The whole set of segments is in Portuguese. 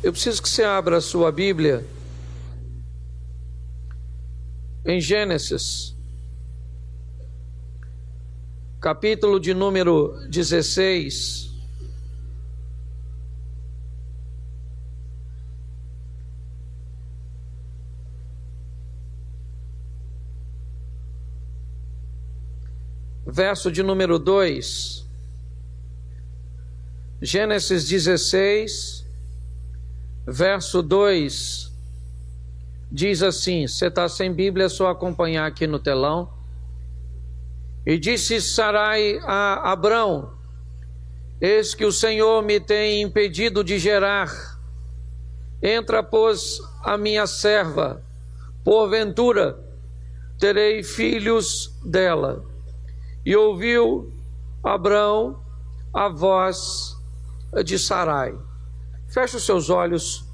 Eu preciso que você abra a sua Bíblia em Gênesis, capítulo de número 16. Verso de número 2. Gênesis 16, verso 2, diz assim, você está sem Bíblia, é só acompanhar aqui no telão. E disse Sarai a Abrão: eis que o Senhor me tem impedido de gerar. Entra, pois, a minha serva, porventura terei filhos dela. E ouviu Abrão a voz de Sarai. Feche os seus olhos.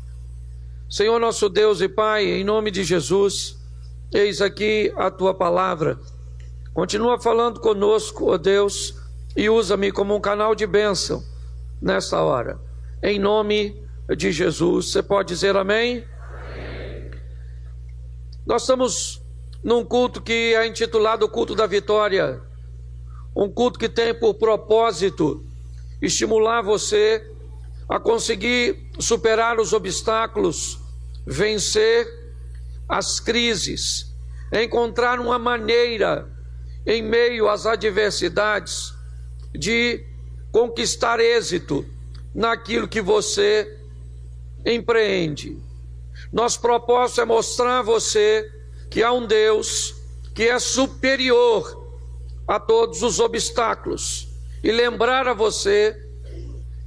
Senhor nosso Deus e Pai, em nome de Jesus, eis aqui a tua palavra. Continua falando conosco, ó Deus, e usa-me como um canal de bênção nessa hora. Em nome de Jesus. Você pode dizer amém? Amém. Nós estamos num culto que é intitulado Culto da Vitória. Um culto que tem por propósito estimular você a conseguir superar os obstáculos, vencer as crises, encontrar uma maneira, em meio às adversidades, de conquistar êxito naquilo que você empreende. Nosso propósito é mostrar a você que há um Deus que é superior a todos os obstáculos, e lembrar a você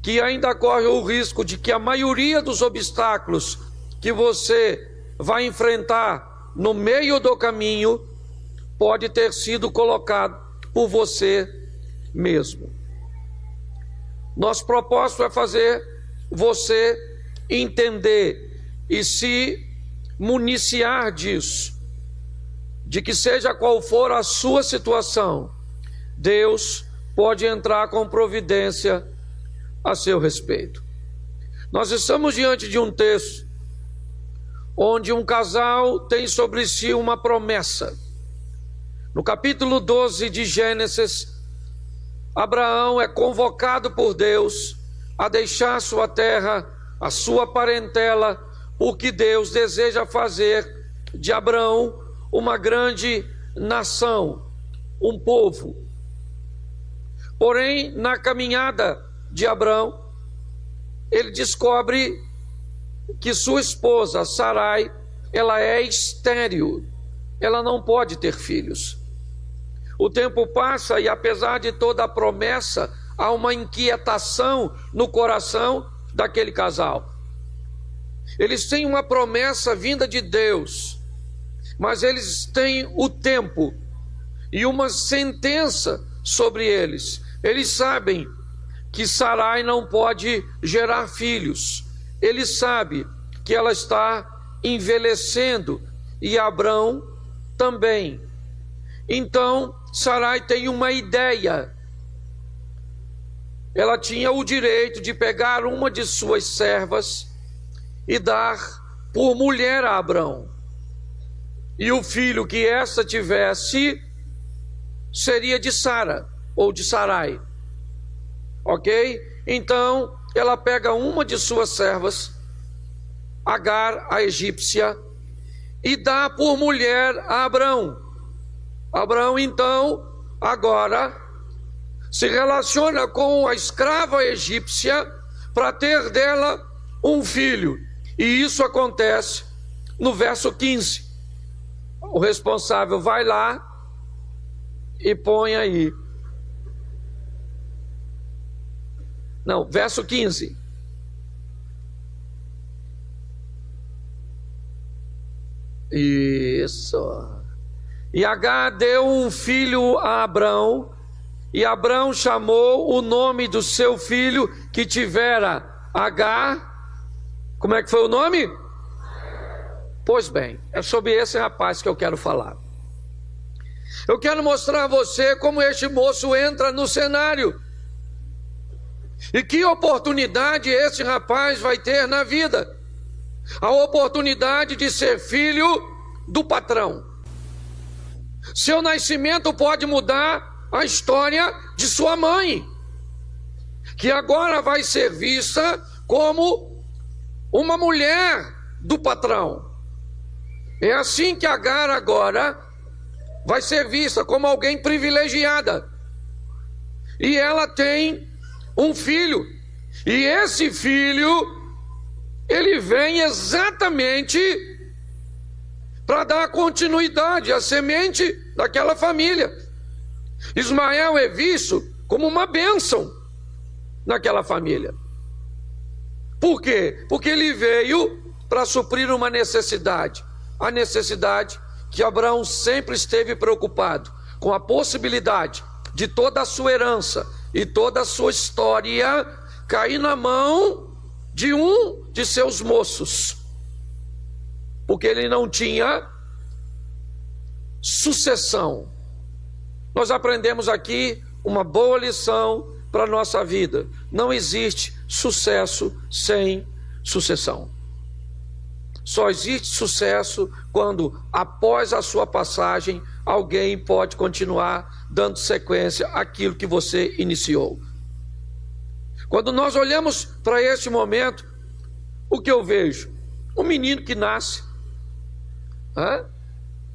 que ainda corre o risco de que a maioria dos obstáculos que você vai enfrentar no meio do caminho pode ter sido colocado por você mesmo. Nosso propósito é fazer você entender e se municiar disso, de que seja qual for a sua situação, Deus pode entrar com providência a seu respeito. Nós estamos diante de um texto onde um casal tem sobre si uma promessa. No capítulo 12 de Gênesis, Abraão é convocado por Deus a deixar sua terra, a sua parentela, porque Deus deseja fazer de Abraão uma grande nação, um povo. Porém, na caminhada de Abrão, ele descobre que sua esposa, Sarai, ela é estéril, ela não pode ter filhos. O tempo passa e, apesar de toda a promessa, há uma inquietação no coração daquele casal. Eles têm uma promessa vinda de Deus, mas eles têm o tempo e uma sentença sobre eles. Eles sabem que Sarai não pode gerar filhos. Ele sabe que ela está envelhecendo e Abrão também. Então Sarai tem uma ideia. Ela tinha o direito de pegar uma de suas servas e dar por mulher a Abrão. E o filho que essa tivesse seria de Sara ou de Sarai. Ok? Então ela pega uma de suas servas, Agar, a egípcia, e dá por mulher a Abrão. Abrão então agora se relaciona com a escrava egípcia para ter dela um filho. E isso acontece no verso 15. O responsável vai lá e põe aí. Não, verso 15. Isso. E Agar deu um filho a Abrão, e Abrão chamou o nome do seu filho que tivera Agar. Como é que foi o nome? Pois bem, é sobre esse rapaz que eu quero falar. Eu quero mostrar a você como este moço entra no cenário. E que oportunidade esse rapaz vai ter na vida. a oportunidade de ser filho do patrão. Seu nascimento pode mudar a história de sua mãe, que agora vai ser vista como uma mulher do patrão. É assim que Agar agora vai ser vista como alguém privilegiada. E ela tem um filho. E esse filho, ele vem exatamente para dar continuidade à semente daquela família. Ismael é visto como uma bênção naquela família. Por quê? Porque ele veio para suprir uma necessidade. A necessidade que Abraão sempre esteve preocupado com a possibilidade de toda a sua herança e toda a sua história cair na mão de um de seus moços, porque ele não tinha sucessão. Nós aprendemos aqui uma boa lição para a nossa vida: não existe sucesso sem sucessão. Só existe sucesso quando, após a sua passagem, alguém pode continuar dando sequência àquilo que você iniciou. Quando nós olhamos para este momento, o que eu vejo? Um menino que nasce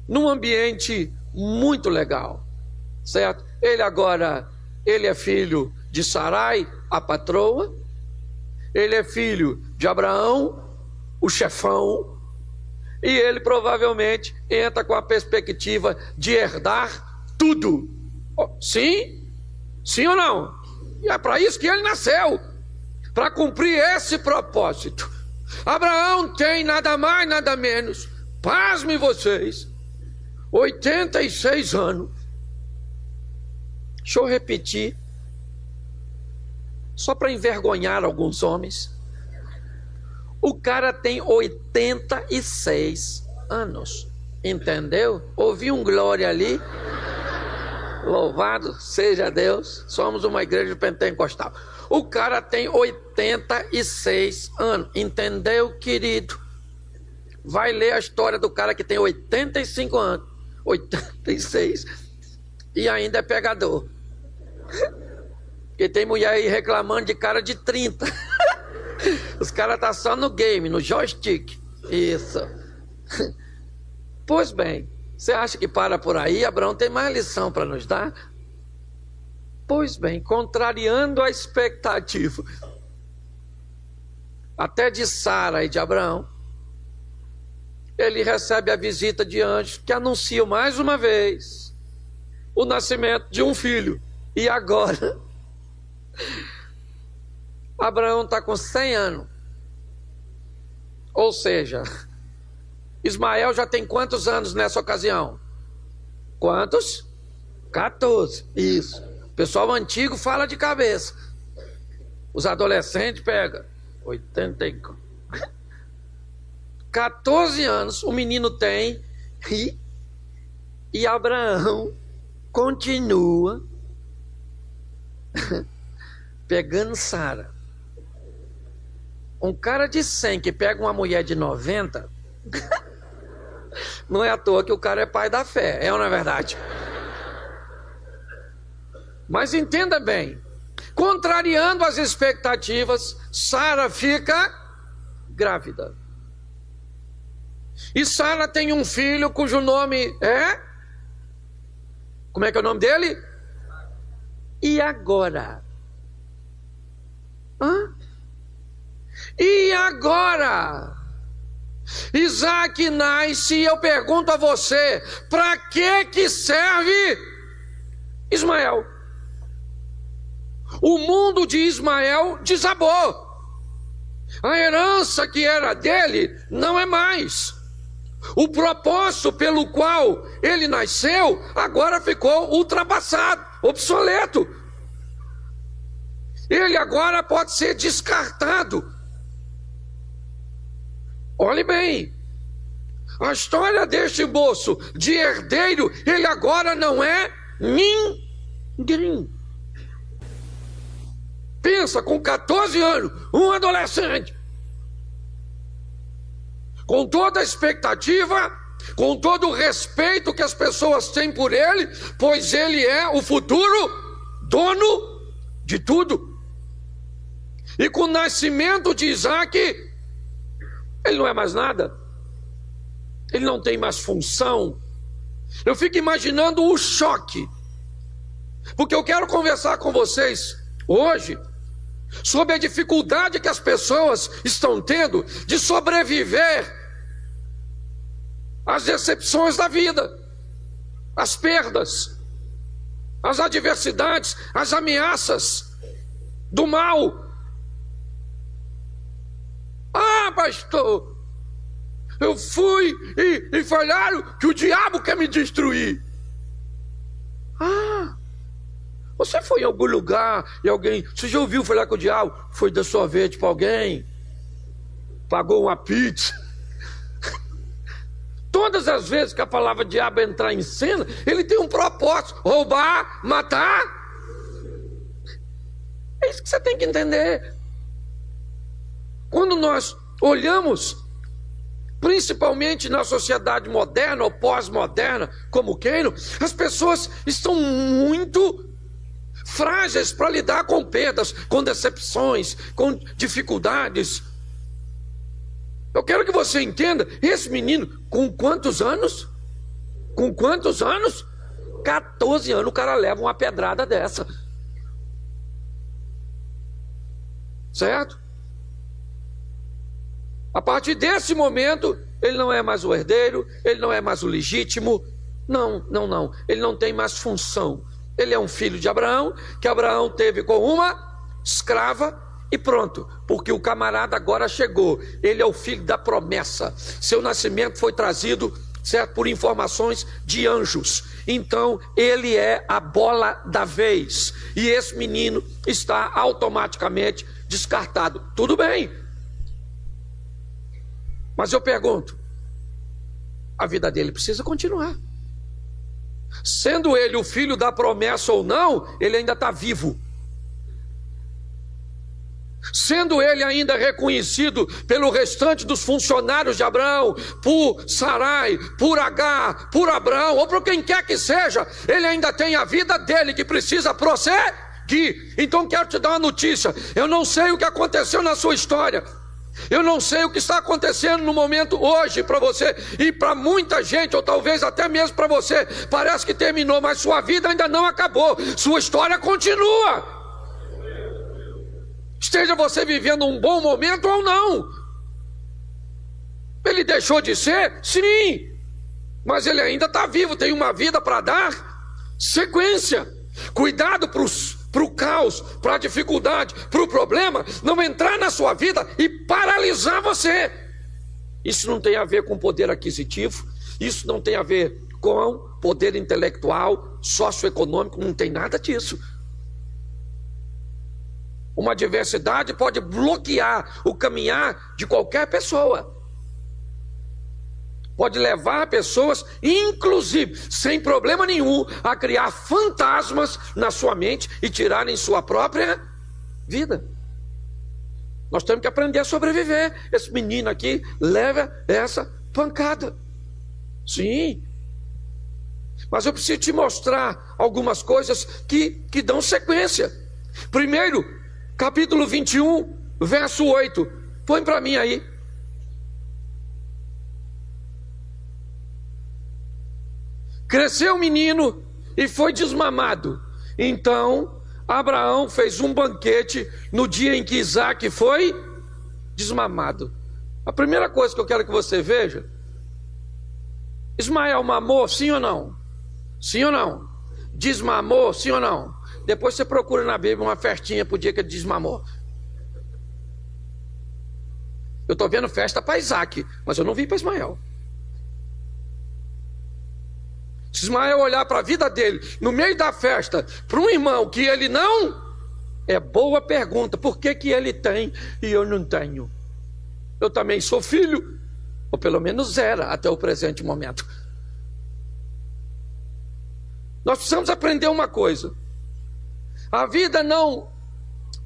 num ambiente muito legal, certo? Ele é filho de Sarai, a patroa. Ele é filho de Abraão, o chefão, e ele provavelmente entra com a perspectiva de herdar tudo. Sim? Sim ou não? E é para isso que ele nasceu, para cumprir esse propósito. Abraão tem nada mais, nada menos, pasmem vocês, 86 anos. Deixa eu repetir, só para envergonhar alguns homens. O cara tem 86 anos, entendeu? Ouvi um glória ali. Louvado seja Deus, somos uma igreja pentecostal. O cara tem 86 anos, entendeu, querido? Vai ler a história do cara que tem 85 anos, 86, e ainda é pegador. Porque tem mulher aí reclamando de cara de 30. Os caras estão só no game, no joystick. Isso. Pois bem, você acha que para por aí? Abraão tem mais lição para nos dar? Pois bem, contrariando a expectativa até de Sara e de Abraão, ele recebe a visita de anjos que anunciam mais uma vez o nascimento de um filho. E agora Abraão está com 100 anos. Ou seja, Ismael já tem quantos anos nessa ocasião? Quantos? 14. Isso. O pessoal antigo fala de cabeça. Os adolescentes pegam 84. 14 anos o menino tem e Abraão continua pegando Sara. Um cara de 100 que pega uma mulher de 90, não é à toa que o cara é pai da fé, é ou não é verdade? Mas entenda bem, contrariando as expectativas, Sara fica grávida. E Sara tem um filho cujo nome é... Como é que é o nome dele? E agora? E agora? Isaac nasce e eu pergunto a você, para que serve Ismael? O mundo de Ismael desabou. A herança que era dele não é mais. O propósito pelo qual ele nasceu agora ficou ultrapassado, obsoleto. Ele agora pode ser descartado. Olhe bem, a história deste moço de herdeiro, ele agora não é ninguém. Pensa, com 14 anos, um adolescente. com toda a expectativa, com todo o respeito que as pessoas têm por ele, pois ele é o futuro dono de tudo. E com o nascimento de Isaac, ele não é mais nada, ele não tem mais função. Eu fico imaginando o choque, porque eu quero conversar com vocês hoje sobre a dificuldade que as pessoas estão tendo de sobreviver às decepções da vida, às perdas, às adversidades, às ameaças do mal. Ah, pastor, eu fui e falaram que o diabo quer me destruir. Ah, você foi em algum lugar e alguém, você já ouviu falar que o diabo foi dar sorvete para alguém? Pagou uma pizza? Todas as vezes que a palavra diabo entrar em cena, ele tem um propósito: roubar, matar. É isso que você tem que entender. Quando nós olhamos, principalmente na sociedade moderna ou pós-moderna, como queiram, as pessoas estão muito frágeis para lidar com perdas, com decepções, com dificuldades. Eu quero que você entenda, esse menino, com quantos anos? Com quantos anos? 14 anos o cara leva uma pedrada dessa. Certo? A partir desse momento, ele não é mais o herdeiro, ele não é mais o legítimo. Não. Ele não tem mais função. Ele é um filho de Abraão, que Abraão teve com uma escrava e pronto, porque o camarada agora chegou. Ele é o filho da promessa. Seu nascimento foi trazido, certo, por informações de anjos. Então ele é a bola da vez, e esse menino está automaticamente descartado. Tudo bem, mas eu pergunto, a vida dele precisa continuar. Sendo ele o filho da promessa ou não, ele ainda está vivo. Sendo ele ainda reconhecido pelo restante dos funcionários de Abraão, por Sarai, por Agar, por Abraão, ou por quem quer que seja, ele ainda tem a vida dele que precisa prosseguir. Então quero te dar uma notícia: eu não sei o que aconteceu na sua história, eu não sei o que está acontecendo no momento hoje para você, e para muita gente, ou talvez até mesmo para você, parece que terminou, mas sua vida ainda não acabou, sua história continua. Esteja você vivendo um bom momento ou não. Ele deixou de ser? Sim, mas ele ainda está vivo, tem uma vida para dar sequência. Cuidado para o caos, para a dificuldade, para o problema não entrar na sua vida e paralisar você. Isso não tem a ver com poder aquisitivo, isso não tem a ver com poder intelectual, socioeconômico, não tem nada disso. Uma adversidade pode bloquear o caminhar de qualquer pessoa. Pode levar pessoas, inclusive, sem problema nenhum, a criar fantasmas na sua mente e tirarem sua própria vida. Nós temos que aprender a sobreviver. Esse menino aqui leva essa pancada. Sim. Mas eu preciso te mostrar algumas coisas que dão sequência. Primeiro, capítulo 21, verso 8. Põe para mim aí. Cresceu o menino e foi desmamado. Então Abraão fez um banquete no dia em que Isaac foi desmamado. A primeira coisa que eu quero que você veja: Ismael mamou, sim ou não? Sim ou não? Desmamou, sim ou não? Depois você procura na Bíblia uma festinha para o dia que ele desmamou. Eu estou vendo festa para Isaac, mas eu não vi para Ismael. Se Ismael olhar para a vida dele, no meio da festa, para um irmão que ele não... É boa pergunta, por que ele tem e eu não tenho? Eu também sou filho, ou pelo menos era até o presente momento. Nós precisamos aprender uma coisa: a vida não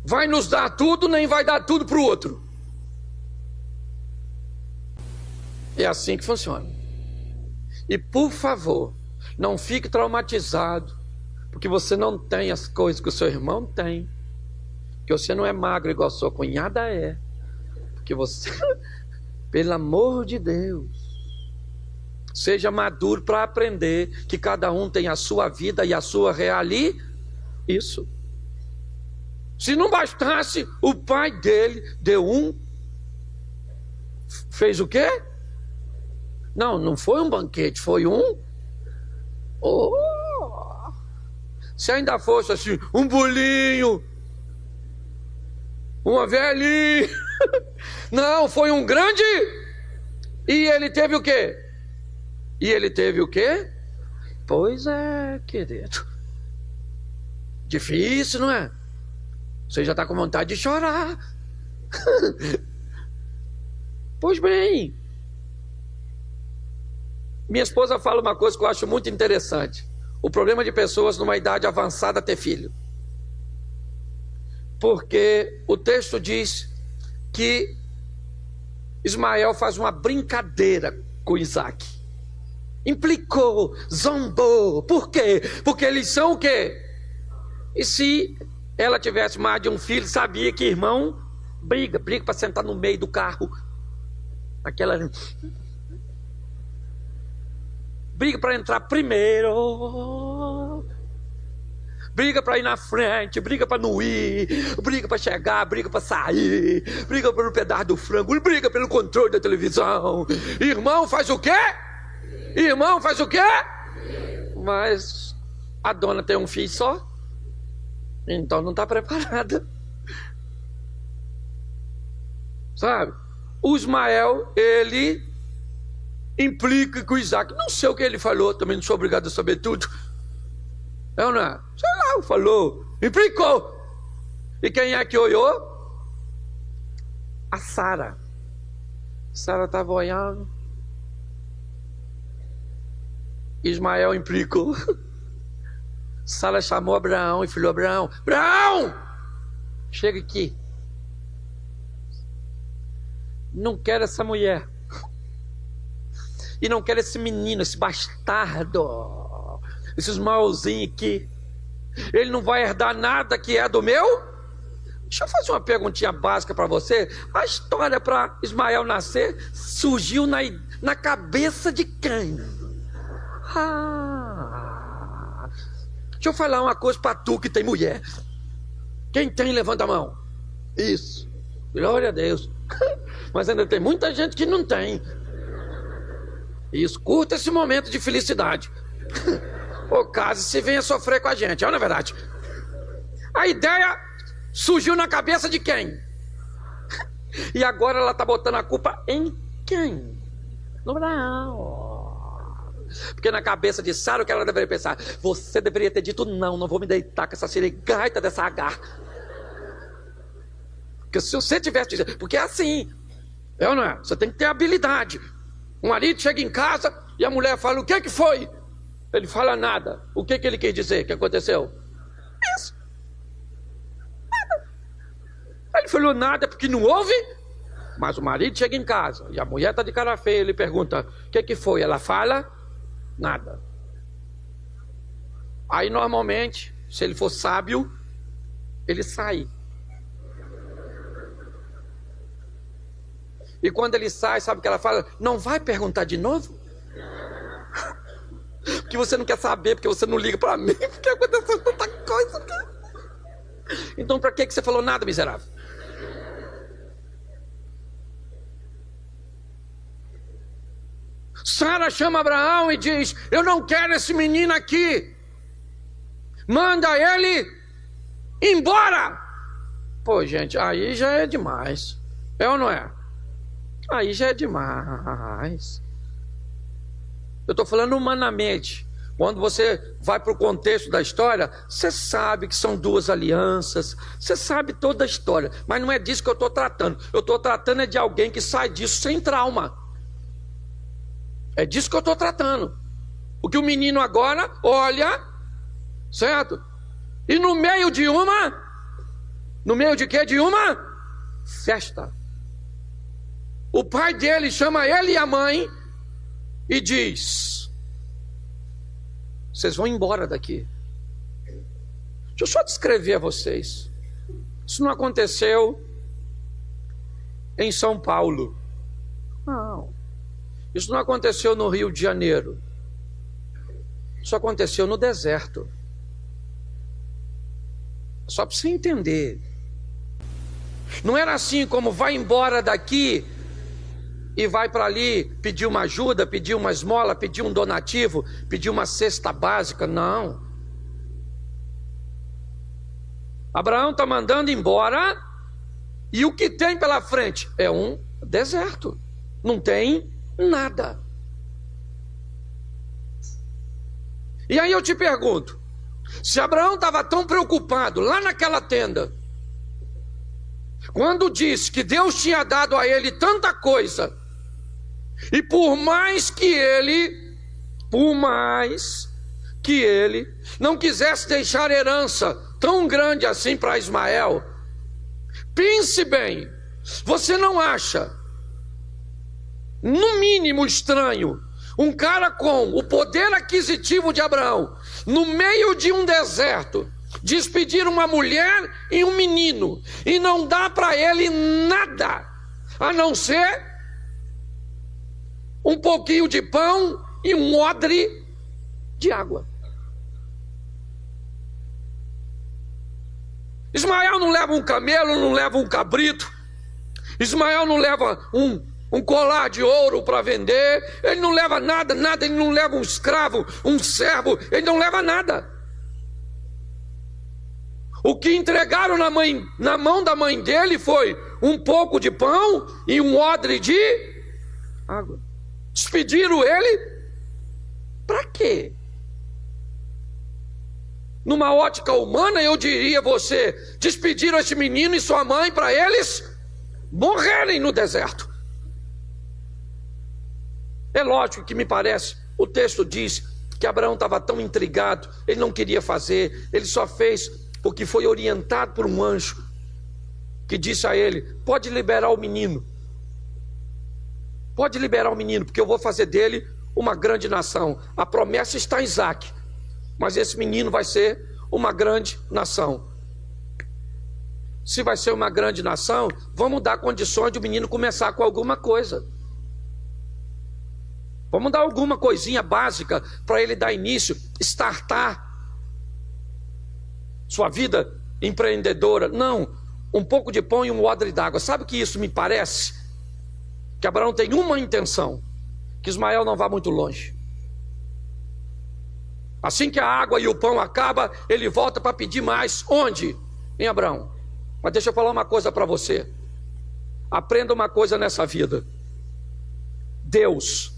vai nos dar tudo, nem vai dar tudo para o outro. É assim que funciona. E por favor, não fique traumatizado, porque você não tem as coisas que o seu irmão tem, que você não é magro igual sua cunhada é, porque você, pelo amor de Deus, seja maduro para aprender que cada um tem a sua vida e a sua isso. Se não bastasse, o pai dele fez o quê? Não foi um banquete, foi se ainda fosse assim, um bolinho, uma velhinha, não, foi um grande, e ele teve o quê? Pois é, querido, difícil, não é? Você já está com vontade de chorar. Pois bem, minha esposa fala uma coisa que eu acho muito interessante: o problema de pessoas numa idade avançada ter filho. Porque o texto diz que Ismael faz uma brincadeira com Isaac. Implicou, zombou. Por quê? Porque eles são o quê? E se ela tivesse mais de um filho, sabia que irmão briga para sentar no meio do carro. Briga para entrar primeiro, briga para ir na frente, briga para não ir, briga para chegar, briga para sair, briga pelo pedaço do frango, briga pelo controle da televisão. Irmão faz o quê? Mas a dona tem um filho só, então não está preparada, sabe? O Ismael, ele implica com o Isaac. Não sei o que ele falou, também não sou obrigado a saber tudo. Não é? Sei lá, falou, implicou. E quem é que olhou? A Sara. Sara estava olhando. Ismael implicou. Sara chamou Abraão e falou: Abraão, chega aqui. Não quero essa mulher. E não quero esse menino, esse bastardo, esses mauzinhos aqui. Ele não vai herdar nada que é do meu. Deixa eu fazer uma perguntinha básica para você. A história para Ismael nascer surgiu na cabeça de quem? Deixa eu falar uma coisa para tu que tem mulher. Quem tem, levanta a mão. Isso, glória a Deus. Mas ainda tem muita gente que não tem. Isso, curta esse momento de felicidade. Ou caso se venha sofrer com a gente, não é verdade? A ideia surgiu na cabeça de quem? E agora ela está botando a culpa em quem? No Abraão. Porque na cabeça de Sara, o que ela deveria pensar? Você deveria ter dito não vou me deitar com essa sirigaita dessa Agar. Porque se você tivesse dito, porque é assim, não é? Você tem que ter habilidade. O marido chega em casa e a mulher fala: o que foi? Ele fala nada. O que ele quis dizer? O que aconteceu? Isso. Nada. Ele falou nada porque não houve. Mas o marido chega em casa e a mulher está de cara feia. Ele pergunta: o que foi? Ela fala nada. Aí normalmente, se ele for sábio, ele sai. E quando ele sai, sabe o que ela fala? Não vai perguntar de novo? Porque você não quer saber, porque você não liga para mim, porque aconteceu tanta coisa aqui. Então para que você falou nada, miserável? Sara chama Abraão e diz: eu não quero esse menino aqui. Manda ele embora. Pô, gente, aí já é demais. É ou não é? Aí já é demais. Eu estou falando humanamente. Quando você vai para o contexto da história, você sabe que são duas alianças, você sabe toda a história, mas não é disso que eu estou tratando. Eu estou tratando de alguém que sai disso sem trauma. É disso que eu estou tratando. Porque o menino agora olha, certo? E no meio de quê? De uma festa. o pai dele chama ele e a mãe e diz: vocês vão embora daqui. Deixa eu só descrever a vocês. Isso não aconteceu em São Paulo. Não. Isso não aconteceu no Rio de Janeiro. Isso aconteceu no deserto. Só para você entender. Não era assim como vai embora daqui e vai para ali pedir uma ajuda, pedir uma esmola, pedir um donativo, pedir uma cesta básica. Não. Abraão está mandando embora e o que tem pela frente é um deserto. Não tem nada. E aí eu te pergunto, se Abraão estava tão preocupado lá naquela tenda, quando disse que Deus tinha dado a ele tanta coisa, e por mais que ele não quisesse deixar herança tão grande assim para Ismael, pense bem, você não acha, no mínimo estranho, um cara com o poder aquisitivo de Abraão, no meio de um deserto, despedir uma mulher e um menino, e não dá para ele nada, a não ser um pouquinho de pão e um odre de água. Ismael não leva um camelo, não leva um cabrito. Ismael não leva um colar de ouro para vender. Ele não leva nada. Ele não leva um escravo, um servo. Ele não leva nada. O que entregaram na mão da mãe dele foi um pouco de pão e um odre de água. Despediram ele para quê? Numa ótica humana, eu diria você, despediram esse menino e sua mãe para eles morrerem no deserto. É lógico que me parece, o texto diz que Abraão estava tão intrigado, ele não queria fazer, ele só fez porque foi orientado por um anjo que disse a ele: pode liberar o menino. Pode liberar o menino, porque eu vou fazer dele uma grande nação. A promessa está em Isaac, mas esse menino vai ser uma grande nação. Se vai ser uma grande nação, vamos dar condições de o menino começar com alguma coisa. Vamos dar alguma coisinha básica para ele dar início, startar sua vida empreendedora. Não, um pouco de pão e um odre d'água. Sabe o que isso me parece? Que Abraão tem uma intenção: que Ismael não vá muito longe. Assim que a água e o pão acabam, ele volta para pedir mais. Onde? Em Abraão. Mas deixa eu falar uma coisa para você. Aprenda uma coisa nessa vida. Deus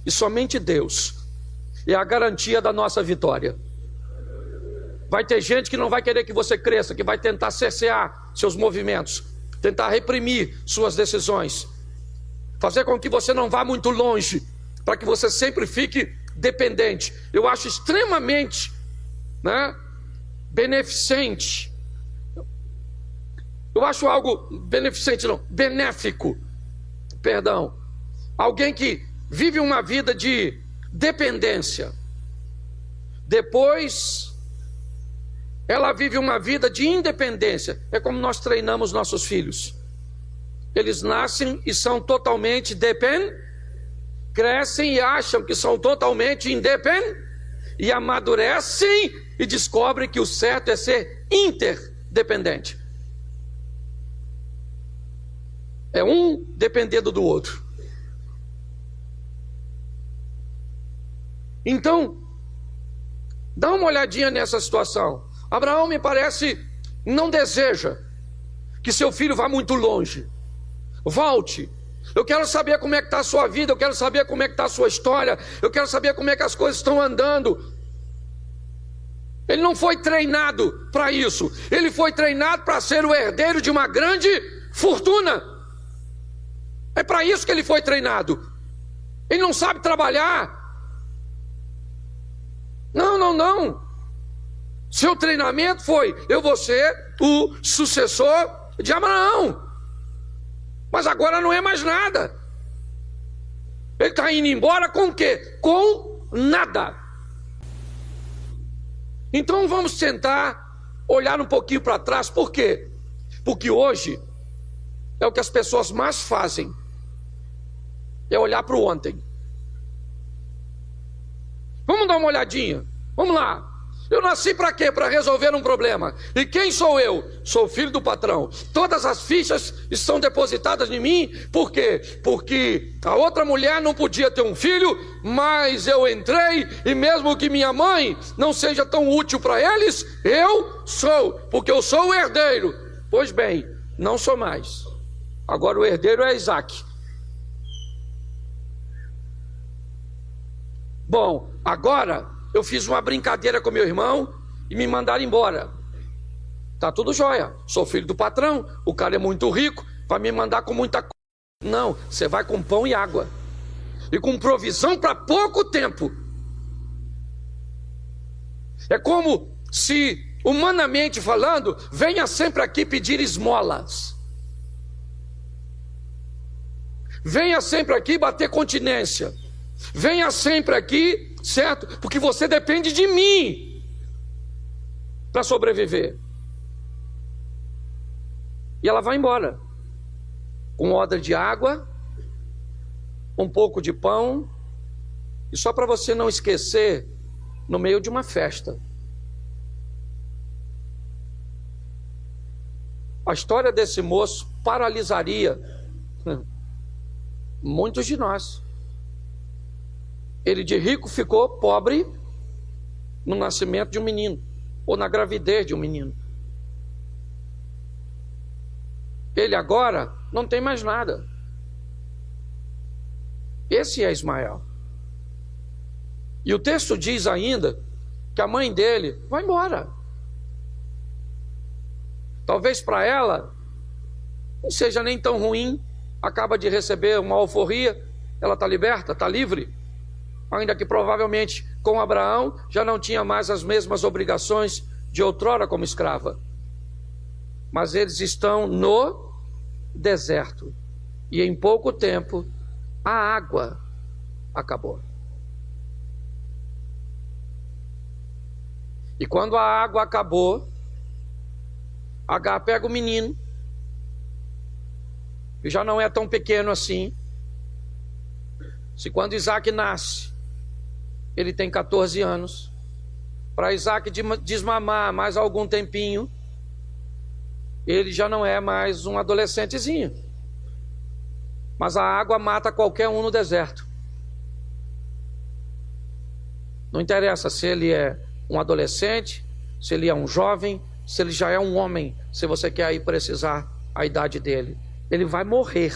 e somente Deus é a garantia da nossa vitória. Vai ter gente que não vai querer que você cresça, que vai tentar cercear seus movimentos, tentar reprimir suas decisões, fazer com que você não vá muito longe, para que você sempre fique dependente. Eu acho extremamente beneficente. Eu acho algo benéfico. Perdão. Alguém que vive uma vida de dependência. Depois, ela vive uma vida de independência. É como nós treinamos nossos filhos. Eles nascem e são totalmente dependentes. Crescem e acham que são totalmente independentes. E amadurecem e descobrem que o certo é ser interdependente. É um dependendo do outro. Então, dá uma olhadinha nessa situação. Abraão, me parece, não deseja que seu filho vá muito longe. Volte. Eu quero saber como é que está a sua vida, eu quero saber como é que está a sua história, eu quero saber como é que as coisas estão andando. Ele não foi treinado para isso. Ele foi treinado para ser o herdeiro de uma grande fortuna. É para isso que ele foi treinado. Ele não sabe trabalhar. Não. Seu treinamento foi: eu vou ser o sucessor de Abraão. Mas agora não é mais nada. Ele está indo embora com o quê? Com nada. Então vamos tentar olhar um pouquinho para trás. Por quê? Porque hoje é o que as pessoas mais fazem, é olhar para o ontem. Vamos dar uma olhadinha. Vamos lá. Eu nasci para quê? Para resolver um problema. E quem sou eu? Sou filho do patrão. Todas as fichas estão depositadas em mim. Por quê? Porque a outra mulher não podia ter um filho, mas eu entrei, e mesmo que minha mãe não seja tão útil para eles, eu sou, porque eu sou o herdeiro. Pois bem, não sou mais. Agora o herdeiro é Isaac. Bom, agora eu fiz uma brincadeira com meu irmão e me mandaram embora. Tá tudo jóia. Sou filho do patrão, o cara é muito rico, vai me mandar com muita coisa. Não, você vai com pão e água. E com provisão para pouco tempo. É como se, humanamente falando, venha sempre aqui pedir esmolas. Venha sempre aqui bater continência. Venha sempre aqui, certo? Porque você depende de mim para sobreviver. E ela vai embora com odra de água, um pouco de pão, e só para você não esquecer, no meio de uma festa. A história desse moço paralisaria muitos de nós. Ele de rico ficou pobre no nascimento de um menino, ou na gravidez de um menino. Ele agora não tem mais nada. Esse é Ismael. E o texto diz ainda que a mãe dele vai embora. Talvez para ela não seja nem tão ruim, acaba de receber uma alforria, ela está liberta, está livre. Ainda que provavelmente com Abraão já não tinha mais as mesmas obrigações de outrora como escrava. Mas eles estão no deserto. E em pouco tempo a água acabou. E quando a água acabou, Agar pega o menino, que já não é tão pequeno assim. Se quando Isaac nasce, ele tem 14 anos, para Isaac desmamar mais algum tempinho, ele já não é mais um adolescentezinho. Mas a água mata qualquer um no deserto. Não interessa se ele é um adolescente, se ele é um jovem, se ele já é um homem, se você quer aí precisar a idade dele. Ele vai morrer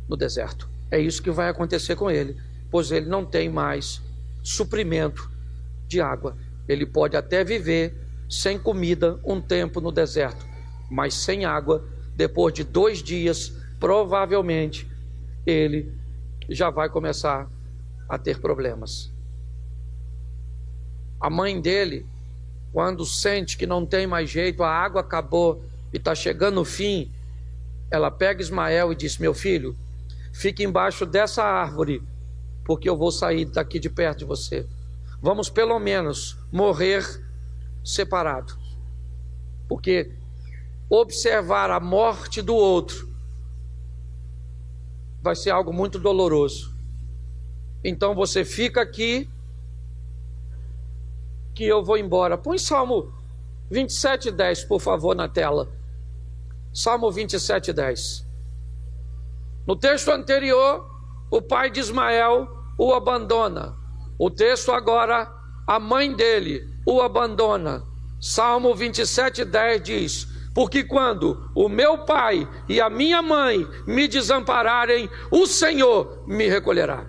no deserto. É isso que vai acontecer com ele, pois ele não tem mais suprimento de água. Ele pode até viver sem comida um tempo no deserto, mas sem água, depois de 2 dias, provavelmente ele já vai começar a ter problemas. A mãe dele, quando sente que não tem mais jeito, a água acabou e está chegando o fim, ela pega Ismael e diz: meu filho, fique embaixo dessa árvore, porque eu vou sair daqui de perto de você. Vamos pelo menos morrer separados. Porque observar a morte do outro vai ser algo muito doloroso. Então você fica aqui, que eu vou embora. Põe Salmo 27:10, por favor, na tela. Salmo 27:10. No texto anterior, o pai de Ismael o abandona. O texto agora, a mãe dele o abandona. Salmo 27:10 diz: porque quando o meu pai e a minha mãe me desampararem, o Senhor me recolherá.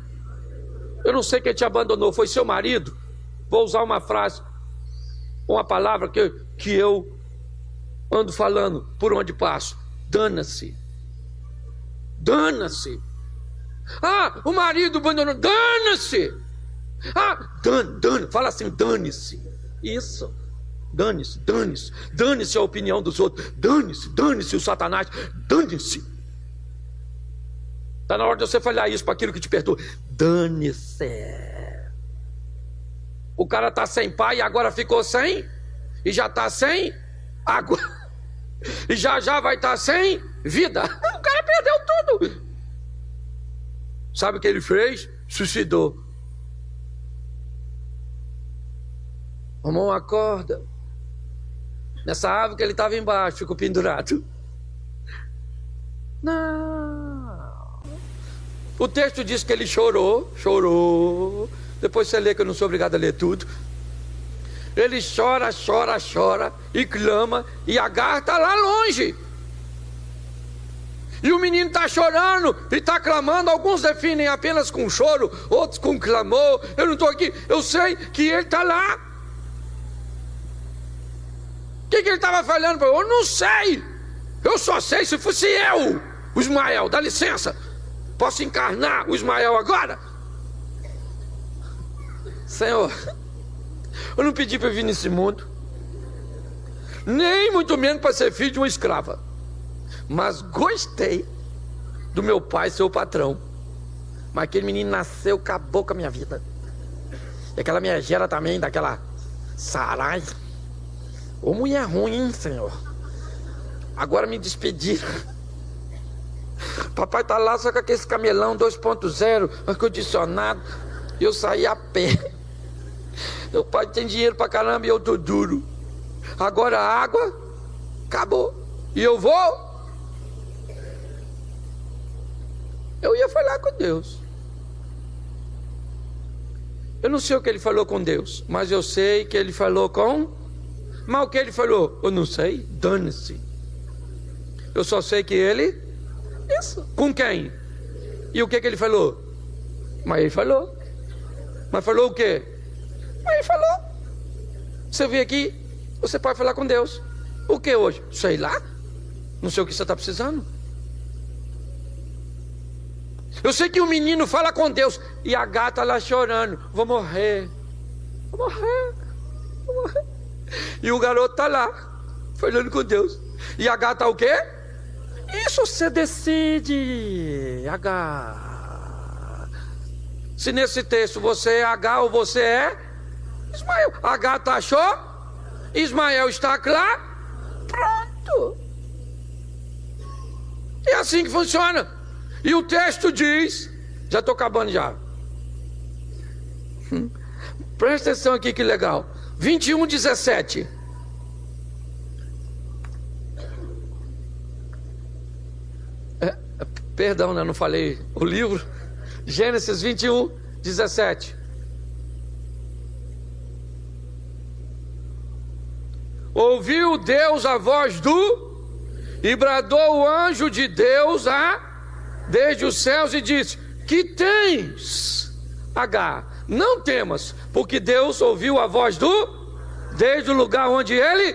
Eu não sei quem te abandonou, foi seu marido? Vou usar uma frase, uma palavra que eu ando falando por onde passo: dana-se. Dana-se. Ah, o marido abandonou, dana-se. Ah, fala assim, dane-se. Isso, dane-se, dane-se. Dane-se a opinião dos outros, dane-se o Satanás, dane-se. Está na hora de você falhar isso para aquilo que te perdoa. Dane-se. O cara está sem pai e agora ficou sem. E já está sem água. E já vai estar sem vida. O cara perdeu tudo. Sabe o que ele fez? Suicidou. Arrumou uma corda. Nessa árvore que ele estava embaixo, ficou pendurado. Não. O texto diz que ele chorou. Depois você lê, que eu não sou obrigado a ler tudo. Ele chora e clama, e Agar está lá longe. E o menino está chorando e está clamando. Alguns definem apenas com choro, outros com clamor. Eu não estou aqui, eu sei que ele está lá. O que ele estava falando? Eu não sei. Eu só sei se fosse eu, o Ismael. Dá licença, posso encarnar o Ismael agora? Senhor, eu não pedi para vir nesse mundo, nem muito menos para ser filho de uma escrava, mas gostei do meu pai ser o patrão. Mas aquele menino nasceu, acabou com a minha vida. E aquela minha gera também, daquela Sarai. Ô mulher ruim, hein, Senhor? Agora me despediram. Papai tá lá só com aquele camelão 2.0, ar-condicionado. E eu saí a pé. Meu pai tem dinheiro pra caramba e eu tô duro. Agora a água acabou. E eu vou. Eu ia falar com Deus. Eu não sei o que ele falou com Deus, mas eu sei que ele falou com... Mas o que ele falou? Eu não sei, dane-se. Eu só sei que ele... Isso. Com quem? E o que ele falou? Mas ele falou. Mas falou o quê? Mas ele falou. Você veio aqui, você pode falar com Deus. O que hoje? Sei lá. Não sei o que você está precisando. Eu sei que o menino fala com Deus e a gata lá chorando. Vou morrer. E o garoto está lá, falando com Deus. E a gata o quê? Isso você decide, H. Se nesse texto você é H ou você é Ismael. A gata achou, Ismael está lá, pronto. É assim que funciona. E o texto diz, já estou acabando já. Presta atenção aqui que legal. 21:17. Perdão, né? Não falei o livro. Gênesis 21:17. Ouviu Deus a voz do, e bradou o anjo de Deus desde os céus e disse: que tens, Agar? Não temas, porque Deus ouviu a voz desde o lugar onde ele...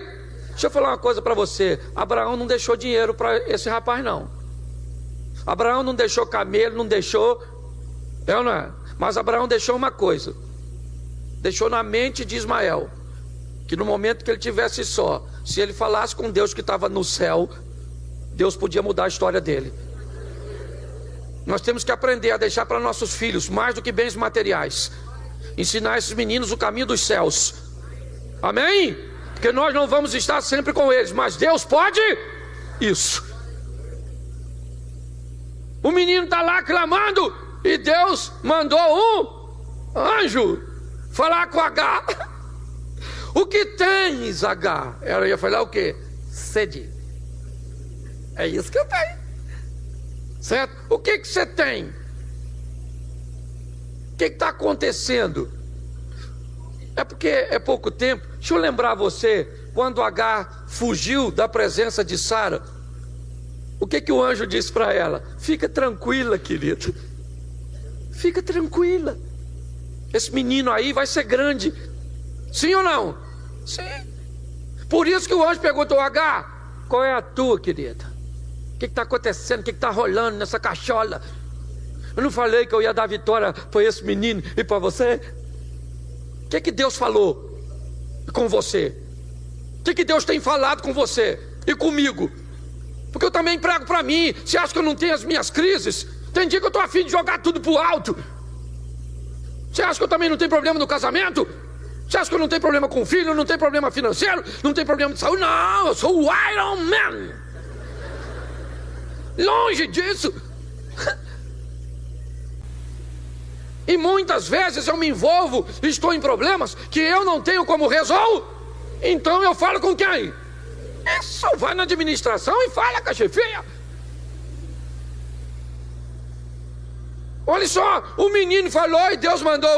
Deixa eu falar uma coisa para você. Abraão não deixou dinheiro para esse rapaz, não. Abraão não deixou camelo, não deixou... É ou não é? Mas Abraão deixou uma coisa. Deixou na mente de Ismael, que no momento que ele tivesse só, se ele falasse com Deus que estava no céu, Deus podia mudar a história dele. Nós temos que aprender a deixar para nossos filhos mais do que bens materiais. Ensinar esses meninos o caminho dos céus. Amém? Porque nós não vamos estar sempre com eles, mas Deus pode isso. O menino está lá clamando e Deus mandou um anjo falar com Agar. O que tens, Agar? Ela ia falar o quê? Sede. É isso que eu tenho. Certo? O que você tem? O que está acontecendo? É porque é pouco tempo. Deixa eu lembrar você, quando Agar fugiu da presença de Sara, o que o anjo disse para ela? Fica tranquila, querida. Fica tranquila. Esse menino aí vai ser grande. Sim ou não? Sim. Por isso que o anjo perguntou: Agar, qual é a tua, querida? O que está acontecendo? O que está rolando nessa cachola? Eu não falei que eu ia dar vitória para esse menino e para você? O que Deus falou com você? O que Deus tem falado com você e comigo? Porque eu também prego para mim. Você acha que eu não tenho as minhas crises? Tem dia que eu estou a fim de jogar tudo pro alto. Você acha que eu também não tenho problema no casamento? Você acha que eu não tenho problema com o filho? Não tenho problema financeiro? Não tenho problema de saúde? Não, eu sou o Iron Man. Longe disso. E muitas vezes eu me envolvo, estou em problemas que eu não tenho como resolver. Então eu falo com quem? É só vai na administração e fala com a chefia. Olha só, o menino falou e Deus mandou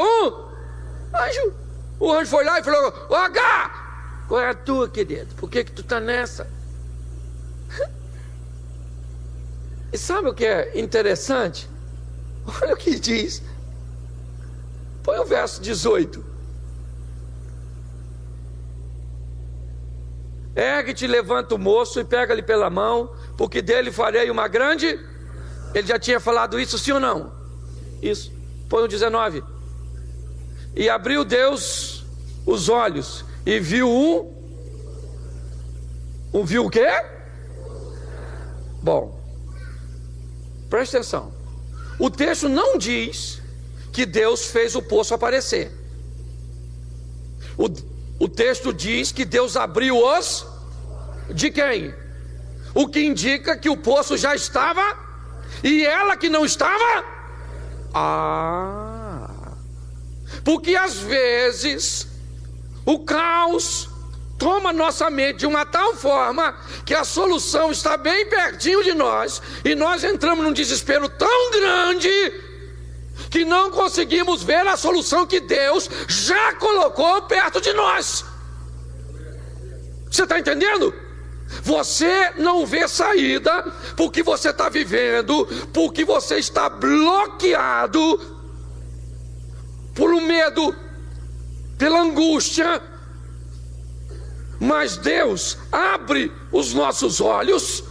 anjo. O anjo foi lá e falou: ô H, qual é a tua, querido? Por que tu tá nessa? E sabe o que é interessante? Olha o que diz. Põe o verso 18. Ergue-te, levanta o moço e pega-lhe pela mão, porque dele farei uma grande... Ele já tinha falado isso, sim ou não? Isso. Põe o 19. E abriu Deus os olhos e viu viu o quê? Bom, presta atenção. O texto não diz que Deus fez o poço aparecer. O texto diz que Deus abriu os de quem? O que indica que o poço já estava e ela que não estava. Porque às vezes o caos toma nossa mente de uma tal forma que a solução está bem pertinho de nós e nós entramos num desespero tão grande que não conseguimos ver a solução que Deus já colocou perto de nós. Você está entendendo? Você não vê saída porque você está vivendo, porque você está bloqueado por um medo, pela angústia. Mas Deus abre os nossos olhos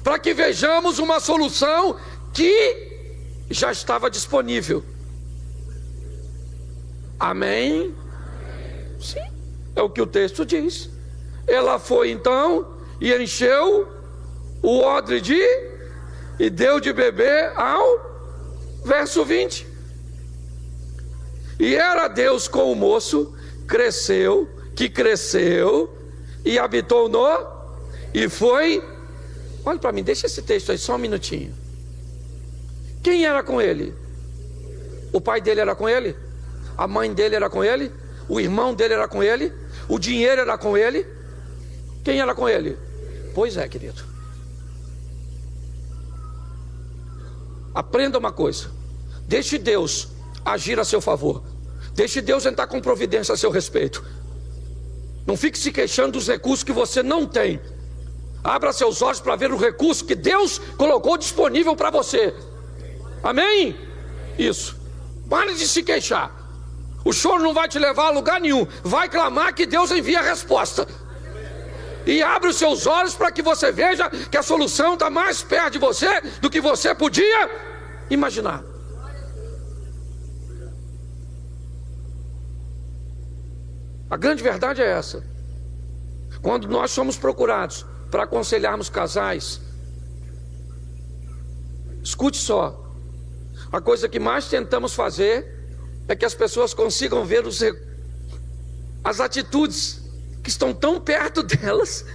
para que vejamos uma solução que já estava disponível. Amém? Sim, é o que o texto diz. Ela foi então e encheu o odre e deu de beber ao verso 20. E era Deus com o moço, cresceu e habitou e foi. Olha para mim, deixa esse texto aí só um minutinho. Quem era com ele? O pai dele era com ele? A mãe dele era com ele? O irmão dele era com ele? O dinheiro era com ele? Quem era com ele? Pois é, querido. Aprenda uma coisa: deixe Deus agir a seu favor. Deixe Deus entrar com providência a seu respeito. Não fique se queixando dos recursos que você não tem. Abra seus olhos para ver o recurso que Deus colocou disponível para você. Amém? Isso. Pare de se queixar. O choro não vai te levar a lugar nenhum. Vai clamar que Deus envia a resposta. E abre os seus olhos para que você veja que a solução está mais perto de você do que você podia imaginar. A grande verdade é essa. Quando nós somos procurados para aconselharmos casais, escute só, a coisa que mais tentamos fazer é que as pessoas consigam ver as atitudes que estão tão perto delas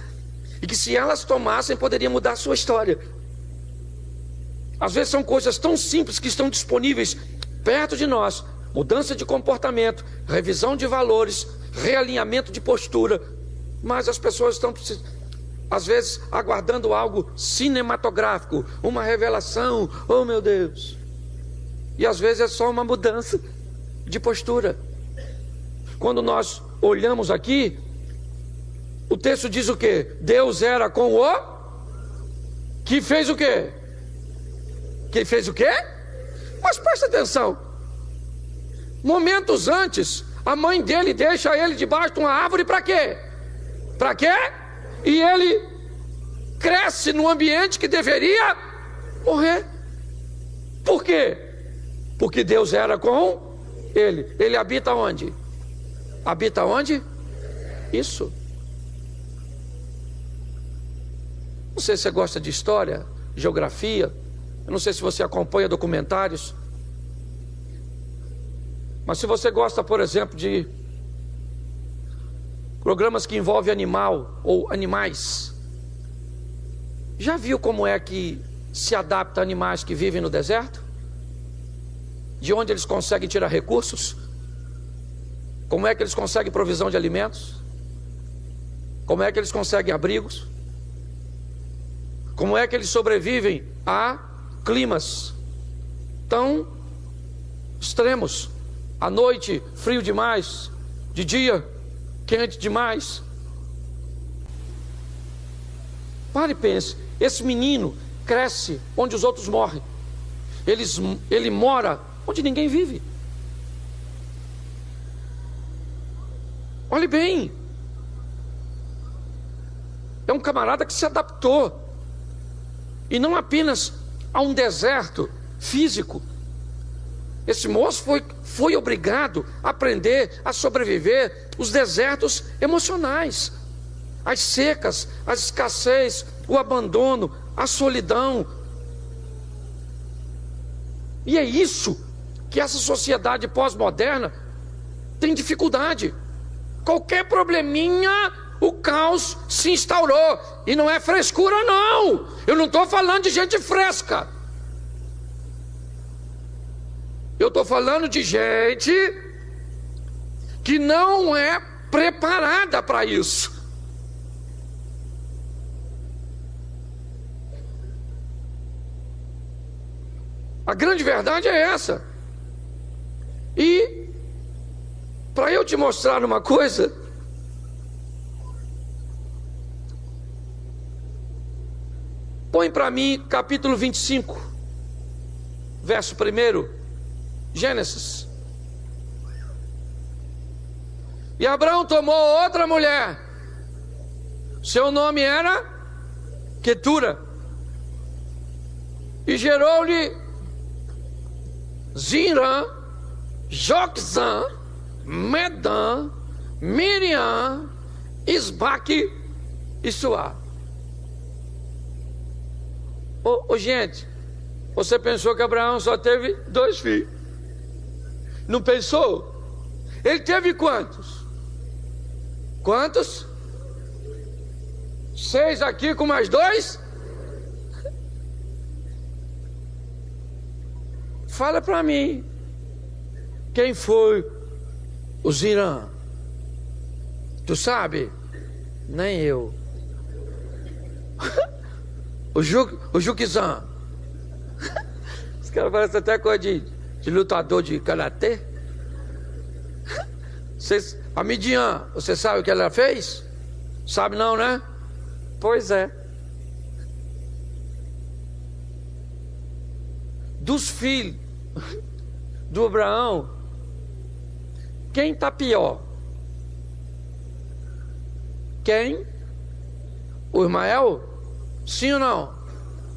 e que, se elas tomassem, poderia mudar a sua história. Às vezes são coisas tão simples que estão disponíveis perto de nós: mudança de comportamento, revisão de valores, realinhamento de postura. Mas as pessoas estão, às vezes, aguardando algo cinematográfico, uma revelação. Oh meu Deus! E às vezes é só uma mudança de postura. Quando nós olhamos aqui, o texto diz o quê? Deus era com o que fez o quê? Que fez o quê? Mas presta atenção. Momentos antes, a mãe dele deixa ele debaixo de uma árvore para quê? Para quê? E ele cresce num ambiente que deveria morrer. Por quê? Porque Deus era com ele. Ele habita onde? Habita onde? Isso. Não sei se você gosta de história, geografia, Eu não sei se você acompanha documentários, mas se você gosta, por exemplo, de programas que envolvem animal ou animais, já viu como é que se adapta a animais que vivem no deserto? De onde eles conseguem tirar recursos? Como é que eles conseguem provisão de alimentos? Como é que eles conseguem abrigos? Como é que eles sobrevivem a climas tão extremos? À noite, frio demais. De dia, quente demais. Pare e pense. Esse menino cresce onde os outros morrem. Ele mora onde ninguém vive. Olhe bem. É um camarada que se adaptou. E não apenas a um deserto físico. Esse moço foi obrigado a aprender a sobreviver os desertos emocionais, as secas, a escassez, o abandono, a solidão. E é isso que essa sociedade pós-moderna tem dificuldade. Qualquer probleminha, o caos se instaurou. E não é frescura, não. Eu não estou falando de gente fresca. Eu estou falando de gente que não é preparada para isso. A grande verdade é essa. E para eu te mostrar uma coisa, põe para mim capítulo 25, verso 1, Gênesis. E Abraão tomou outra mulher, seu nome era Quetura, e gerou-lhe Zirã, Joquzã, Medã, Miriam, Isbaque e Suá. Gente, você pensou que Abraão só teve 2 filhos? Não pensou? Ele teve quantos? Quantos? 6 aqui com mais 2? Fala para mim, quem foi o Zirã? Tu sabe? Nem eu. O Juquizã. Esse cara parece até coisa de lutador de karatê. A Midian, você sabe o que ela fez? Sabe não, né? Pois é. Dos filhos do Abraão, quem está pior? Quem? O Ismael? Sim ou não?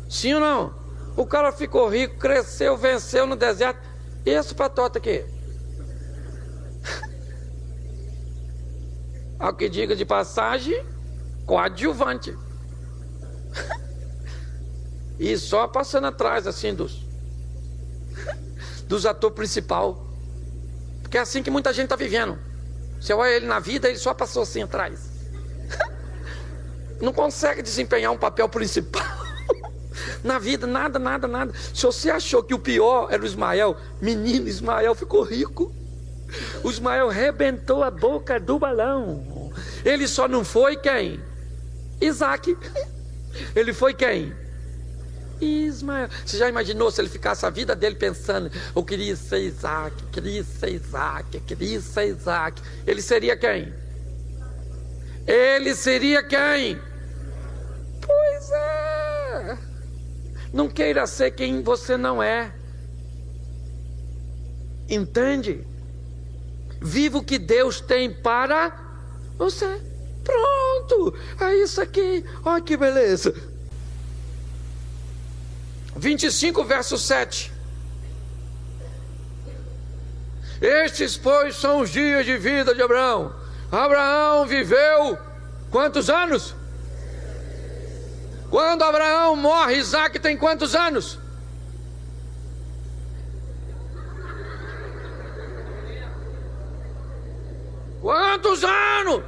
Sim ou não? O cara ficou rico, cresceu, venceu no deserto. E esse patota aqui? Ao que diga de passagem, coadjuvante. E só passando atrás assim dos atores principal. Porque é assim que muita gente está vivendo. Você olha ele na vida, ele só passou assim atrás. Não consegue desempenhar um papel principal. Na vida, nada. Se você achou que o pior era o Ismael, menino, Ismael ficou rico. O Ismael rebentou a boca do balão. Ele só não foi quem? Isaac. Ele foi quem? Ismael. Você já imaginou se ele ficasse a vida dele pensando: eu queria ser Isaac, queria ser Isaac, queria ser Isaac. Ele seria quem? Ele seria quem? Pois é. Não queira ser quem você não é. Entende? Viva o que Deus tem para você. Pronto. É isso aqui. Olha que beleza. 25, verso 7. Estes, pois, são os dias de vida de Abraão. Abraão viveu quantos anos? Quando Abraão morre, Isaac tem quantos anos? quantos anos?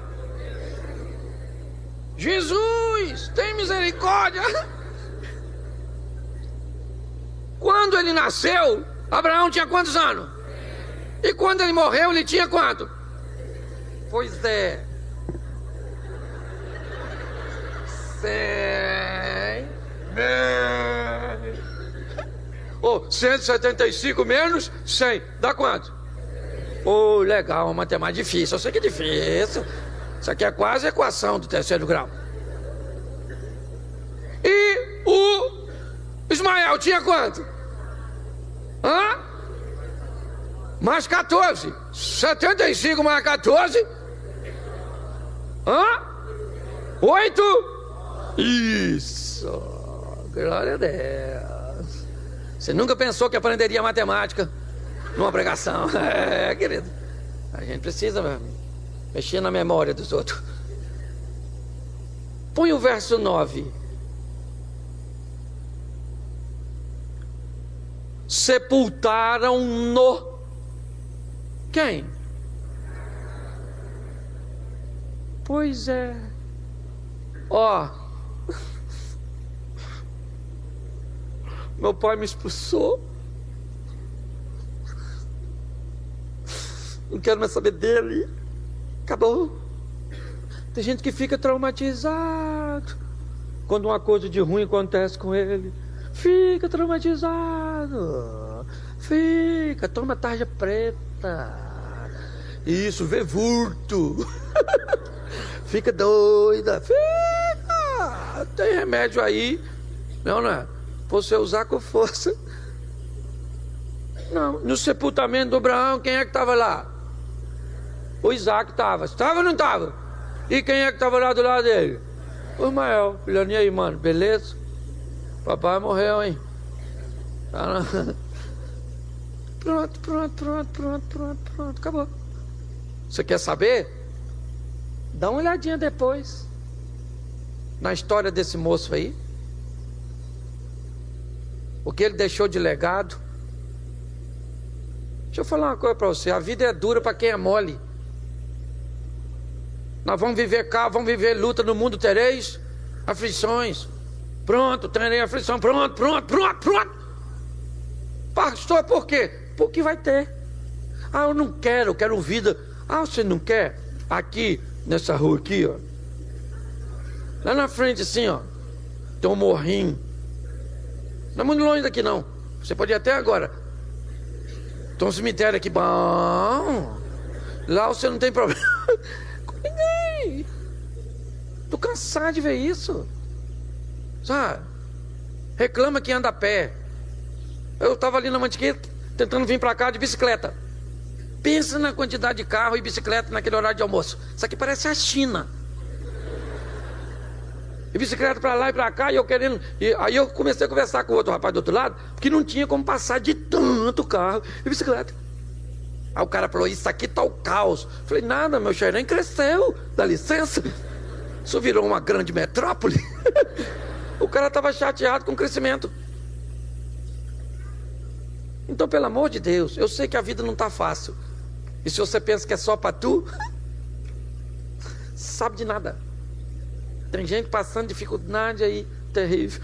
Jesus, tem misericórdia. Quando ele nasceu, Abraão tinha quantos anos? E quando ele morreu, ele tinha quanto? Pois é. 175 menos 100, dá quanto? Legal, matemática difícil, eu sei que é difícil. Isso aqui é quase a equação do terceiro grau. E o Ismael tinha quanto? Mais 14. 75 mais 14. 8. Isso. Glória a Deus. Você nunca pensou que aprenderia matemática numa pregação? Querido. A gente precisa mexer na memória dos outros. Põe o verso 9. Sepultaram-no. Quem? Pois é. Meu pai me expulsou. Não quero mais saber dele. Acabou. Tem gente que fica traumatizado quando uma coisa de ruim acontece com ele. Fica traumatizado. Fica, toma tarja preta. Isso, vê vulto. Fica doida. Fica. Tem remédio aí. Não é? Você usar com força. Não, no sepultamento do Abraão, quem é que estava lá? O Isaac estava. Estava ou não estava? E quem é que estava lá do lado dele? O Ismael. Filhão, e aí, mano, beleza? Papai morreu, hein? Pronto. Acabou. Você quer saber? Dá uma olhadinha depois na história desse moço aí. O que ele deixou de legado. Deixa eu falar uma coisa para você. A vida é dura para quem é mole. Nós vamos viver cá, vamos viver luta no mundo, tereis aflições. Pronto, terei aflição. Pronto. Pastor, por quê? Porque vai ter. Eu não quero, eu quero vida. Você não quer? Aqui, nessa rua aqui, ó. Lá na frente, assim, ó. Tem um morrinho. Não é muito longe daqui, não. Você pode ir até agora. Tem um cemitério aqui, bom. Lá você não tem problema com ninguém. Tô cansado de ver isso. Sabe? Reclama que anda a pé. Eu tava ali na Mantiqueira, tentando vir pra cá de bicicleta. Pensa na quantidade de carro e bicicleta naquele horário de almoço. Isso aqui parece a China. E bicicleta pra lá e pra cá, e eu querendo. Aí eu comecei a conversar com o outro rapaz do outro lado, porque não tinha como passar de tanto carro e bicicleta. Aí o cara falou: isso aqui tá o caos. Eu falei: nada, meu xerém cresceu, dá licença. Isso virou uma grande metrópole. O cara estava chateado com o crescimento. Então, pelo amor de Deus, eu sei que a vida não está fácil. E se você pensa que é só para tu, sabe de nada. Tem gente passando dificuldade aí, terrível.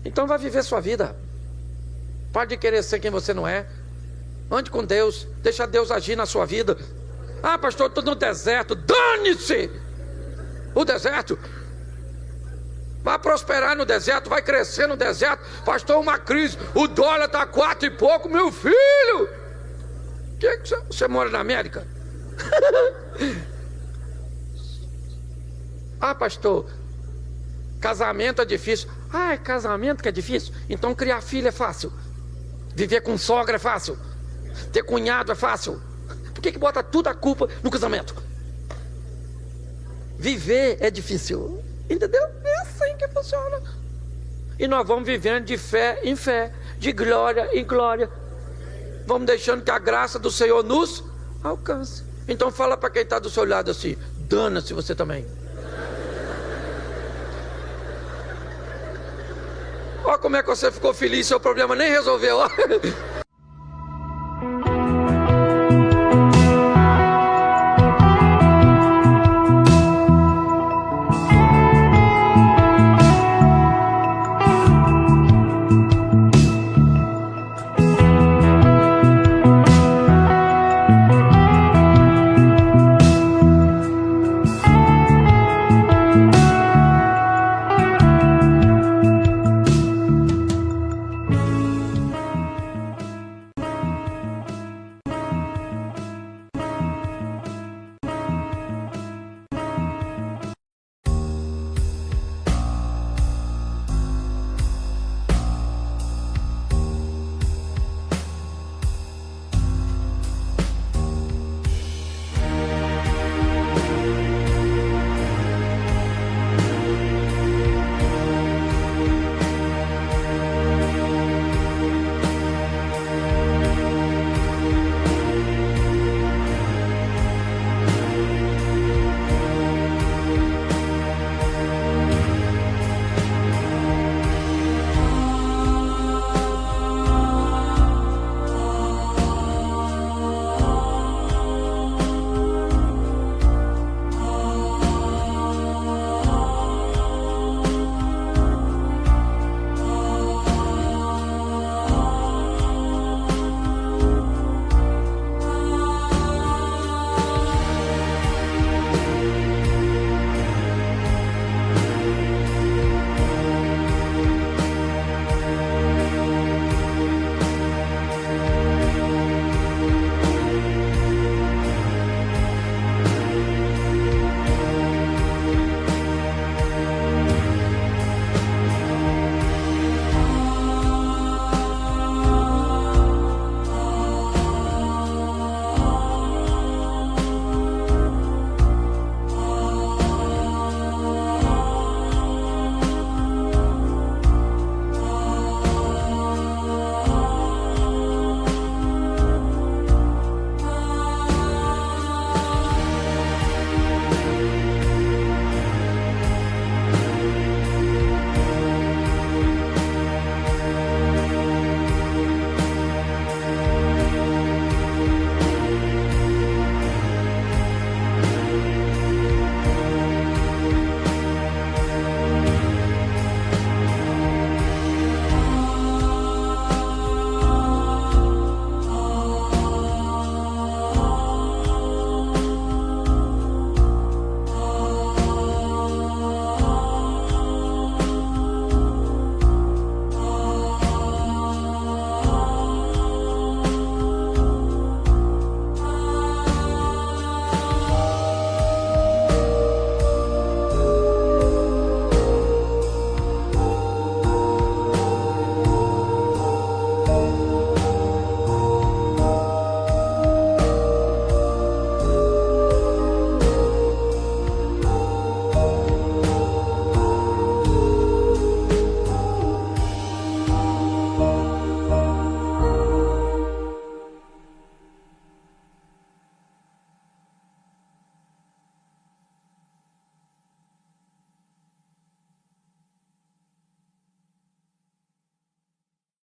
Então vai viver sua vida. Pode querer ser quem você não é. Ande com Deus, deixa Deus agir na sua vida. Pastor, estou no deserto. Dane-se o deserto. Vai prosperar no deserto, vai crescer no deserto. Pastor, uma crise, o dólar está 4 e pouco, meu filho. Que você mora na América? Pastor, casamento é difícil. É casamento que é difícil? Então criar filho é fácil. Viver com sogra é fácil. Ter cunhado é fácil. Por que bota toda a culpa no casamento? Viver é difícil. Entendeu? É assim que funciona. E nós vamos vivendo de fé em fé, de glória em glória. Vamos deixando que a graça do Senhor nos alcance. Então fala para quem está do seu lado assim: dana-se você também. Olha como é que você ficou feliz, seu problema nem resolveu.